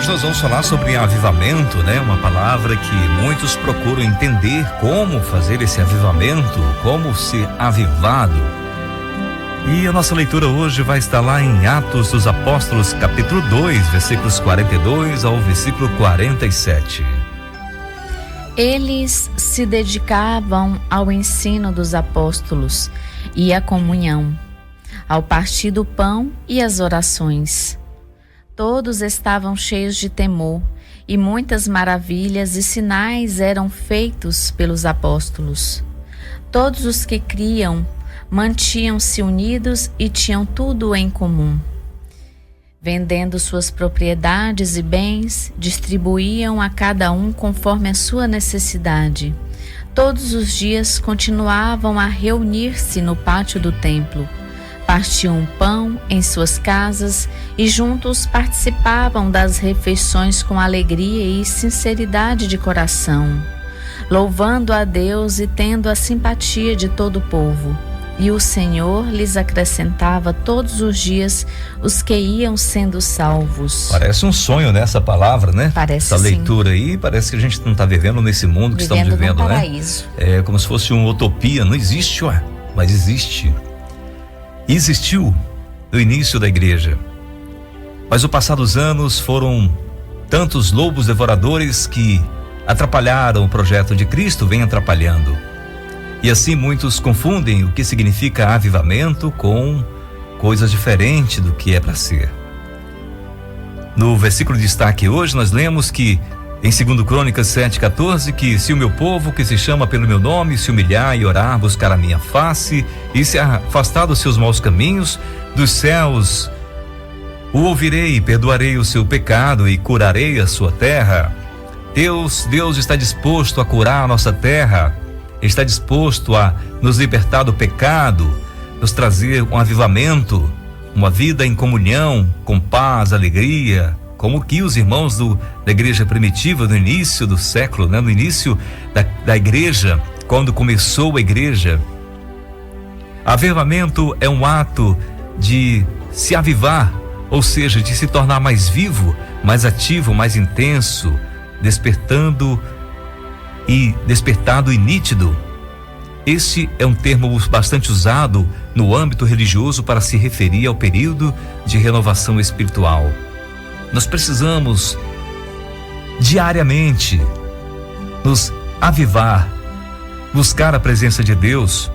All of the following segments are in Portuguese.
Hoje nós vamos falar sobre avivamento, né? Uma palavra que muitos procuram entender como fazer esse avivamento, como ser avivado. E a nossa leitura hoje vai estar lá em Atos dos Apóstolos, capítulo 2, versículos 42 ao versículo 47. Eles se dedicavam ao ensino dos apóstolos e à comunhão, ao partir do pão e às orações. Todos estavam cheios de temor, e muitas maravilhas e sinais eram feitos pelos apóstolos. Todos os que criam mantinham-se unidos e tinham tudo em comum. Vendendo suas propriedades e bens, distribuíam a cada um conforme a sua necessidade. Todos os dias continuavam a reunir-se no pátio do templo. Partiam o pão em suas casas e juntos participavam das refeições com alegria e sinceridade de coração, louvando a Deus e tendo a simpatia de todo o povo. E o Senhor lhes acrescentava todos os dias os que iam sendo salvos. Parece um sonho, né, essa palavra, né? Parece, essa sim. leitura aí, parece que a gente não está vivendo nesse mundo que estamos vivendo, num né? paraíso. É como se fosse uma utopia. Não existe, mas existe. Existiu no início da igreja. Mas o passar dos anos foram tantos lobos devoradores que atrapalharam o projeto de Cristo, vem atrapalhando. E assim muitos confundem o que significa avivamento com coisas diferentes do que é para ser. No versículo de destaque hoje nós lemos que em 2 Crônicas 7,14, que se o meu povo que se chama pelo meu nome se humilhar e orar, buscar a minha face e se afastar dos seus maus caminhos, dos céus o ouvirei, perdoarei o seu pecado e curarei a sua terra. Deus está disposto a curar a nossa terra, está disposto a nos libertar do pecado, nos trazer um avivamento, uma vida em comunhão, com paz, alegria, como que os irmãos da igreja primitiva, no início do século, né? No início da igreja, quando começou a igreja. Avivamento é um ato de se avivar, ou seja, de se tornar mais vivo, mais ativo, mais intenso, despertado e nítido. Este é um termo bastante usado no âmbito religioso para se referir ao período de renovação espiritual. Nós precisamos diariamente nos avivar, buscar a presença de Deus.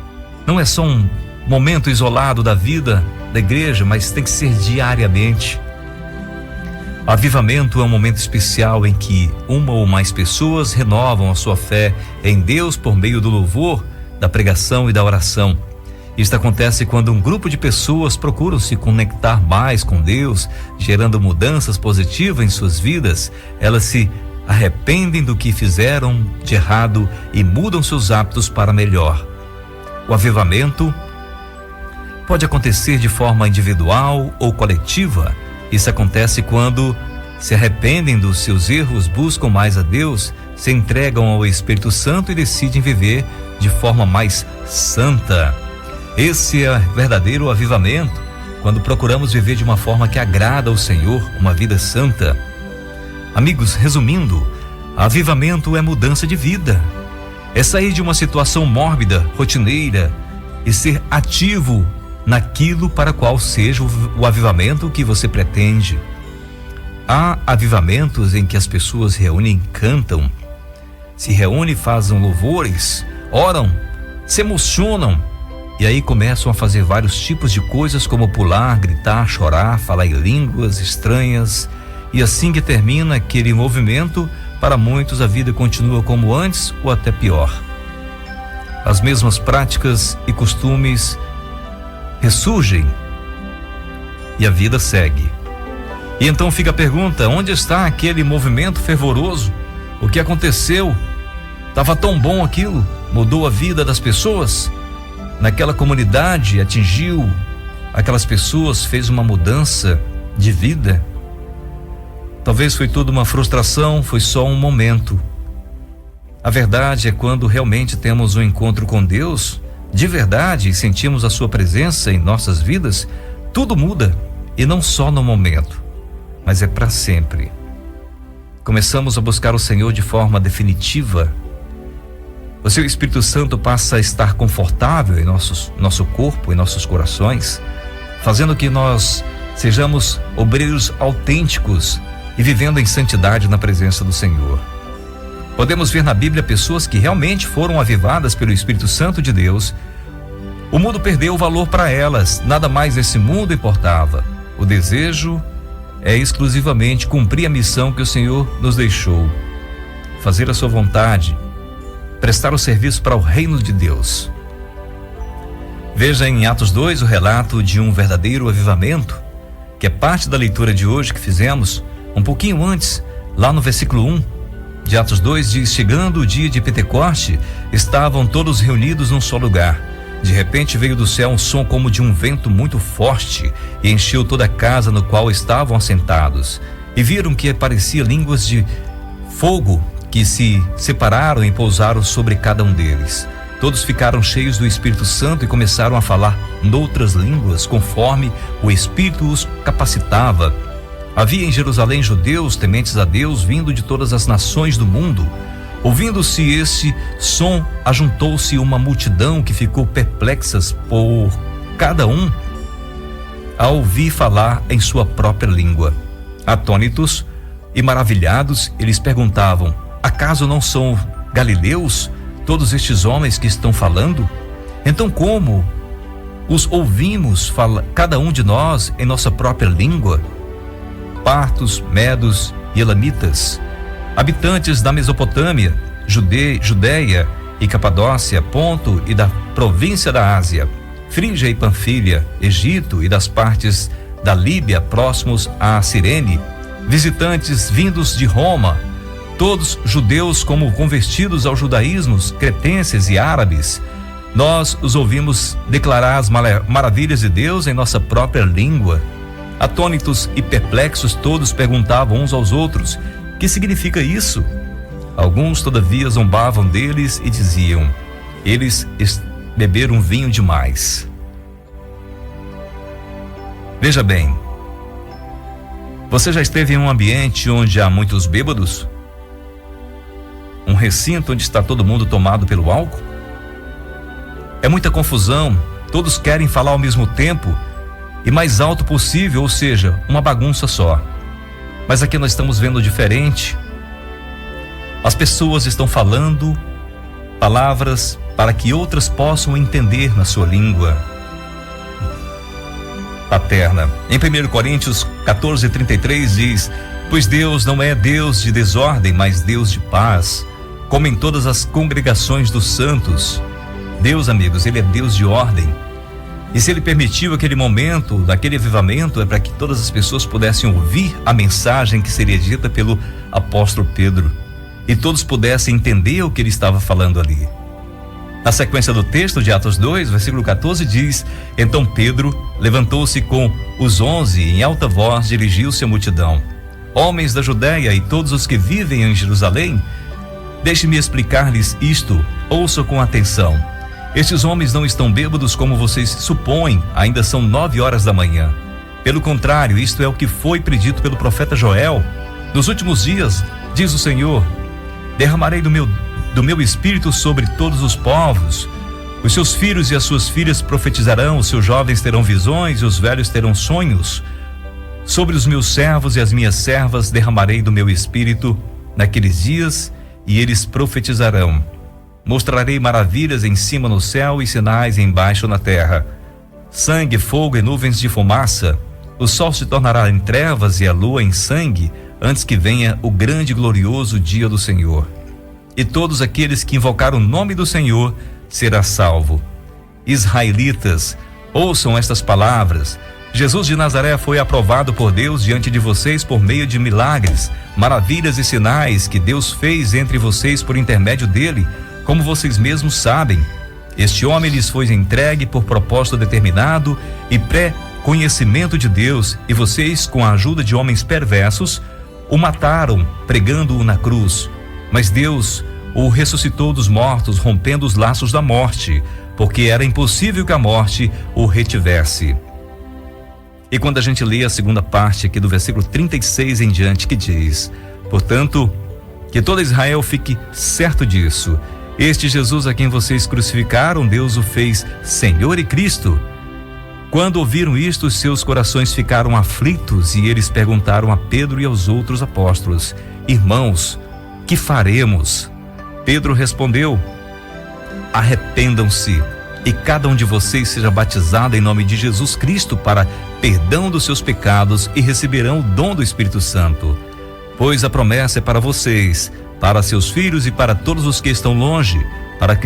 Não é só um momento isolado da vida da igreja, mas tem que ser diariamente. O avivamento é um momento especial em que uma ou mais pessoas renovam a sua fé em Deus por meio do louvor, da pregação e da oração. Isto acontece quando um grupo de pessoas procuram se conectar mais com Deus, gerando mudanças positivas em suas vidas. Elas se arrependem do que fizeram de errado e mudam seus hábitos para melhor. O avivamento pode acontecer de forma individual ou coletiva. Isso acontece quando se arrependem dos seus erros, buscam mais a Deus, se entregam ao Espírito Santo e decidem viver de forma mais santa. Esse é verdadeiro avivamento, quando procuramos viver de uma forma que agrada ao Senhor, uma vida santa. Amigos, resumindo, avivamento é mudança de vida. É sair de uma situação mórbida, rotineira e ser ativo naquilo para qual seja o avivamento que você pretende. Há avivamentos em que as pessoas se reúnem, cantam, se reúnem, fazem louvores, oram, se emocionam e aí começam a fazer vários tipos de coisas, como pular, gritar, chorar, falar em línguas estranhas, e assim que termina aquele movimento, para muitos a vida continua como antes ou até pior. As mesmas práticas e costumes ressurgem e a vida segue. E então fica a pergunta: onde está aquele movimento fervoroso? O que aconteceu? Estava tão bom aquilo, mudou a vida das pessoas? Naquela comunidade, atingiu aquelas pessoas, fez uma mudança de vida? Talvez foi tudo uma frustração, foi só um momento. A verdade é quando realmente temos um encontro com Deus, de verdade, e sentimos a sua presença em nossas vidas, tudo muda, e não só no momento, mas é para sempre. começamos a buscar o Senhor de forma definitiva, o seu Espírito Santo passa a estar confortável em nosso corpo, em nossos corações, fazendo que nós sejamos obreiros autênticos e vivendo em santidade na presença do Senhor. Podemos ver na Bíblia pessoas que realmente foram avivadas pelo Espírito Santo de Deus. O mundo perdeu o valor para elas, nada mais nesse mundo importava. O desejo é exclusivamente cumprir a missão que o Senhor nos deixou, fazer a sua vontade, prestar o serviço para o reino de Deus. Veja em Atos 2 o relato de um verdadeiro avivamento, que é parte da leitura de hoje que fizemos, um pouquinho antes, lá no versículo 1 de Atos 2 diz: chegando o dia de Pentecoste, estavam todos reunidos num só lugar. De repente veio do céu um som como de um vento muito forte e encheu toda a casa no qual estavam assentados. E viram que parecia línguas de fogo que se separaram e pousaram sobre cada um deles. Todos ficaram cheios do Espírito Santo e começaram a falar noutras línguas, conforme o Espírito os capacitava. Havia em Jerusalém judeus tementes a Deus, vindo de todas as nações do mundo. Ouvindo-se esse som, ajuntou-se uma multidão que ficou perplexas por cada um a ouvir falar em sua própria língua. Atônitos e maravilhados, eles perguntavam: acaso não são galileus todos estes homens que estão falando? Então como os ouvimos cada um de nós em nossa própria língua? Partos, medos e elamitas, habitantes da Mesopotâmia, Judeia e Capadócia, Ponto e da província da Ásia, Frígia e Panfilha, Egito e das partes da Líbia próximos a Cirene, visitantes vindos de Roma, todos judeus como convertidos ao judaísmo, cretenses e árabes, nós os ouvimos declarar as maravilhas de Deus em nossa própria língua. Atônitos e perplexos, todos perguntavam uns aos outros: que significa isso? Alguns, todavia, zombavam deles e diziam: eles beberam vinho demais. Veja bem, você já esteve em um ambiente onde há muitos bêbados? Um recinto onde está todo mundo tomado pelo álcool? É muita confusão, todos querem falar ao mesmo tempo e mais alto possível, ou seja, uma bagunça só. Mas aqui nós estamos vendo diferente. As pessoas estão falando palavras para que outras possam entender na sua língua paterna. Em 1 Coríntios 14:33 diz: pois Deus não é Deus de desordem, mas Deus de paz, como em todas as congregações dos santos. Deus, amigos, Ele é Deus de ordem. E se Ele permitiu aquele momento, daquele avivamento, é para que todas as pessoas pudessem ouvir a mensagem que seria dita pelo apóstolo Pedro e todos pudessem entender o que ele estava falando ali. Na sequência do texto de Atos 2, versículo 14 diz: então Pedro levantou-se com os 11 e em alta voz dirigiu-se à multidão: homens da Judeia e todos os que vivem em Jerusalém, deixe-me explicar-lhes isto, ouçam com atenção. Estes homens não estão bêbados como vocês supõem, ainda são 9 horas da manhã. Pelo contrário, isto é o que foi predito pelo profeta Joel. Nos últimos dias, diz o Senhor, derramarei do meu espírito sobre todos os povos. Os seus filhos e as suas filhas profetizarão, os seus jovens terão visões e os velhos terão sonhos. Sobre os meus servos e as minhas servas derramarei do meu espírito naqueles dias e eles profetizarão. Mostrarei maravilhas em cima no céu e sinais embaixo na terra: sangue, fogo e nuvens de fumaça. O sol se tornará em trevas e a lua em sangue, antes que venha o grande e glorioso dia do Senhor. E todos aqueles que invocaram o nome do Senhor será salvo. Israelitas, ouçam estas palavras. Jesus de Nazaré foi aprovado por Deus diante de vocês por meio de milagres, maravilhas e sinais que Deus fez entre vocês por intermédio dele, como vocês mesmos sabem. Este homem lhes foi entregue por propósito determinado e pré-conhecimento de Deus, e vocês, com a ajuda de homens perversos, o mataram, pregando-o na cruz. Mas Deus o ressuscitou dos mortos, rompendo os laços da morte, porque era impossível que a morte o retivesse. E quando a gente lê a segunda parte aqui do versículo 36 em diante, que diz: Portanto, que todo Israel fique certo disso. Este Jesus a quem vocês crucificaram, Deus o fez Senhor e Cristo. Quando ouviram isto, os seus corações ficaram aflitos e eles perguntaram a Pedro e aos outros apóstolos: Irmãos, que faremos? Pedro respondeu: Arrependam-se e cada um de vocês seja batizado em nome de Jesus Cristo para perdão dos seus pecados e receberão o dom do Espírito Santo. Pois a promessa é para vocês, para seus filhos e para todos os que estão longe, para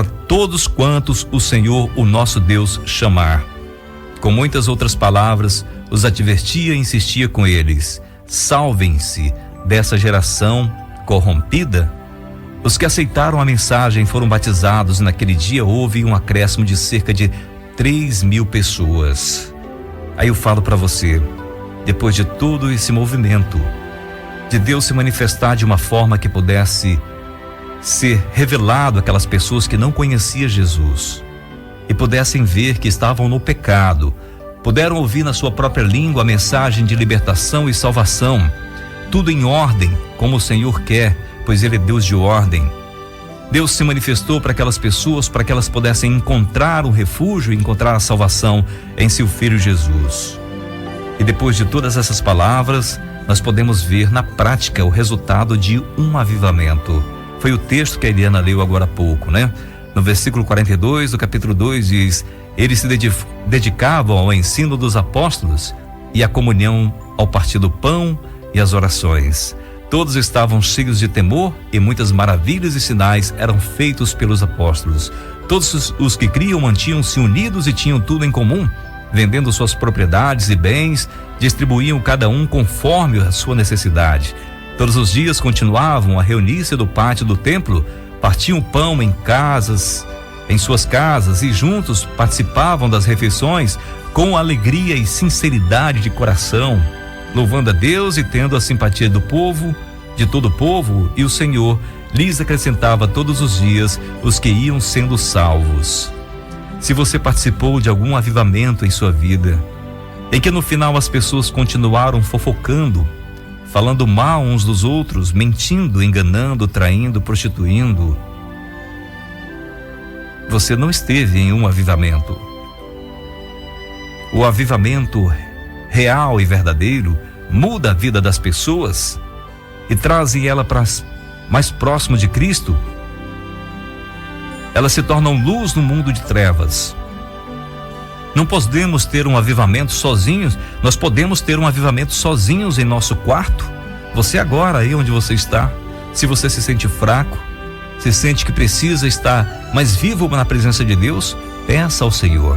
todos quantos o Senhor, o nosso Deus, chamar. Com muitas outras palavras, os advertia e insistia com eles: salvem-se dessa geração corrompida. Os que aceitaram a mensagem foram batizados e naquele dia houve um acréscimo de cerca de 3.000 pessoas. Aí eu falo para você, depois de todo esse movimento, de Deus se manifestar de uma forma que pudesse ser revelado àquelas pessoas que não conheciam Jesus e pudessem ver que estavam no pecado, puderam ouvir na sua própria língua a mensagem de libertação e salvação, tudo em ordem, como o Senhor quer, pois Ele é Deus de ordem. Deus se manifestou para aquelas pessoas, para que elas pudessem encontrar um refúgio, encontrar a salvação em seu Filho Jesus. E depois de todas essas palavras, nós podemos ver na prática o resultado de um avivamento. Foi o texto que a Eliana leu agora há pouco, né? No versículo 42 do capítulo 2 diz: eles se dedicavam ao ensino dos apóstolos e à comunhão, ao partir do pão e às orações. Todos estavam cheios de temor e muitas maravilhas e sinais eram feitos pelos apóstolos. Todos os que criam mantinham-se unidos e tinham tudo em comum. Vendendo suas propriedades e bens, distribuíam cada um conforme a sua necessidade. Todos os dias continuavam a reunir-se no pátio do templo, partiam pão em suas casas e juntos participavam das refeições com alegria e sinceridade de coração, louvando a Deus e tendo a simpatia do povo, de todo o povo, e o Senhor lhes acrescentava todos os dias os que iam sendo salvos. Se você participou de algum avivamento em sua vida, em que no final as pessoas continuaram fofocando, falando mal uns dos outros, mentindo, enganando, traindo, prostituindo, você não esteve em um avivamento. O avivamento real e verdadeiro muda a vida das pessoas e traz ela para mais próximo de Cristo. Elas se tornam luz no mundo de trevas. Não podemos ter um avivamento sozinhos. Nós podemos ter um avivamento sozinhos em nosso quarto. Você agora, aí onde você está, se você se sente fraco, se sente que precisa estar mais vivo na presença de Deus, peça ao Senhor.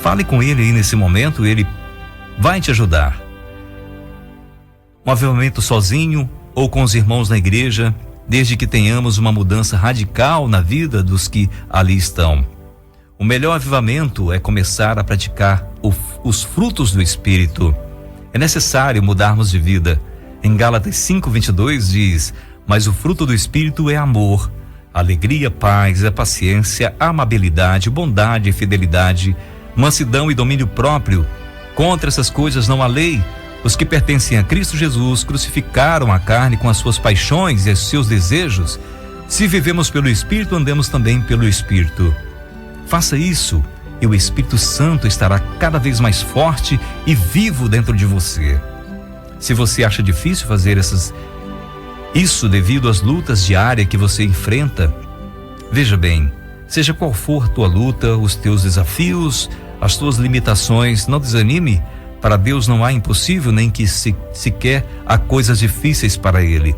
Fale com Ele aí nesse momento, Ele vai te ajudar. Um avivamento sozinho ou com os irmãos na igreja, desde que tenhamos uma mudança radical na vida dos que ali estão. O melhor avivamento é começar a praticar os frutos do Espírito. É necessário mudarmos de vida. Em Gálatas 5:22 diz: mas o fruto do Espírito é amor, alegria, paz, paciência, amabilidade, bondade, fidelidade, mansidão e domínio próprio. Contra essas coisas não há lei. Os que pertencem a Cristo Jesus crucificaram a carne com as suas paixões e os seus desejos. Se vivemos pelo Espírito, andemos também pelo Espírito. Faça isso e o Espírito Santo estará cada vez mais forte e vivo dentro de você. Se você acha difícil fazer isso devido às lutas diárias que você enfrenta, veja bem, seja qual for a tua luta, os teus desafios, as tuas limitações, não desanime. Para Deus não há impossível, nem que sequer há coisas difíceis para Ele.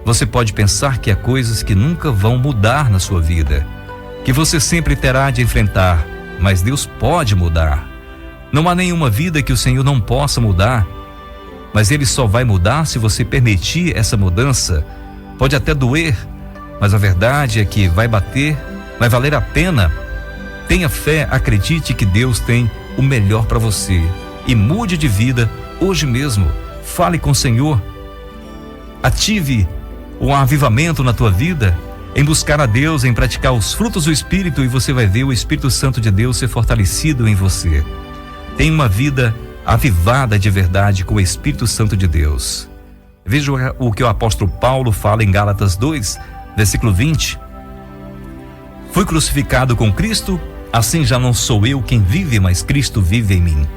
Você pode pensar que há coisas que nunca vão mudar na sua vida, que você sempre terá de enfrentar, mas Deus pode mudar. Não há nenhuma vida que o Senhor não possa mudar, mas Ele só vai mudar se você permitir essa mudança. Pode até doer, mas a verdade é que vai valer a pena. Tenha fé, acredite que Deus tem o melhor para você. E mude de vida hoje mesmo. Fale com o Senhor. Ative um avivamento na tua vida em buscar a Deus, em praticar os frutos do Espírito, e você vai ver o Espírito Santo de Deus ser fortalecido em você. Tenha uma vida avivada de verdade com o Espírito Santo de Deus. Veja o que o apóstolo Paulo fala em Gálatas 2, versículo 20. Fui crucificado com Cristo, assim já não sou eu quem vive, mas Cristo vive em mim.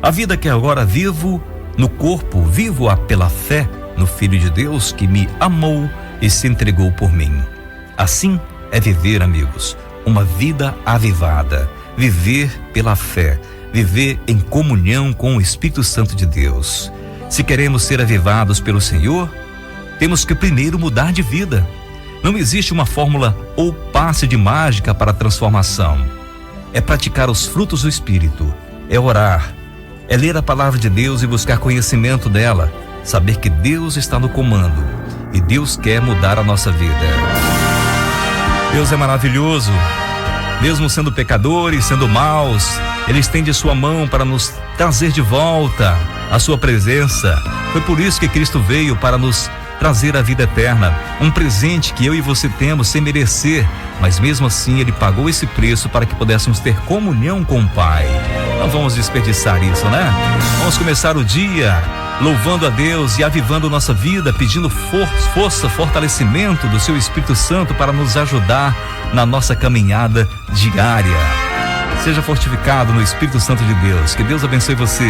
A vida que agora vivo no corpo, vivo-a pela fé no Filho de Deus que me amou e se entregou por mim. Assim é viver, amigos, uma vida avivada, viver pela fé, viver em comunhão com o Espírito Santo de Deus. Se queremos ser avivados pelo Senhor, temos que primeiro mudar de vida. Não existe uma fórmula ou passe de mágica para a transformação. É praticar os frutos do Espírito, é orar, é ler a palavra de Deus e buscar conhecimento dela, saber que Deus está no comando e Deus quer mudar a nossa vida. Deus é maravilhoso. Mesmo sendo pecadores, sendo maus, Ele estende sua mão para nos trazer de volta a sua presença. Foi por isso que Cristo veio, para nos trazer a vida eterna, um presente que eu e você temos sem merecer, mas mesmo assim Ele pagou esse preço para que pudéssemos ter comunhão com o Pai. Não vamos desperdiçar isso, né? Vamos começar o dia louvando a Deus e avivando nossa vida, pedindo força, fortalecimento do seu Espírito Santo para nos ajudar na nossa caminhada diária. Seja fortificado no Espírito Santo de Deus. Que Deus abençoe você.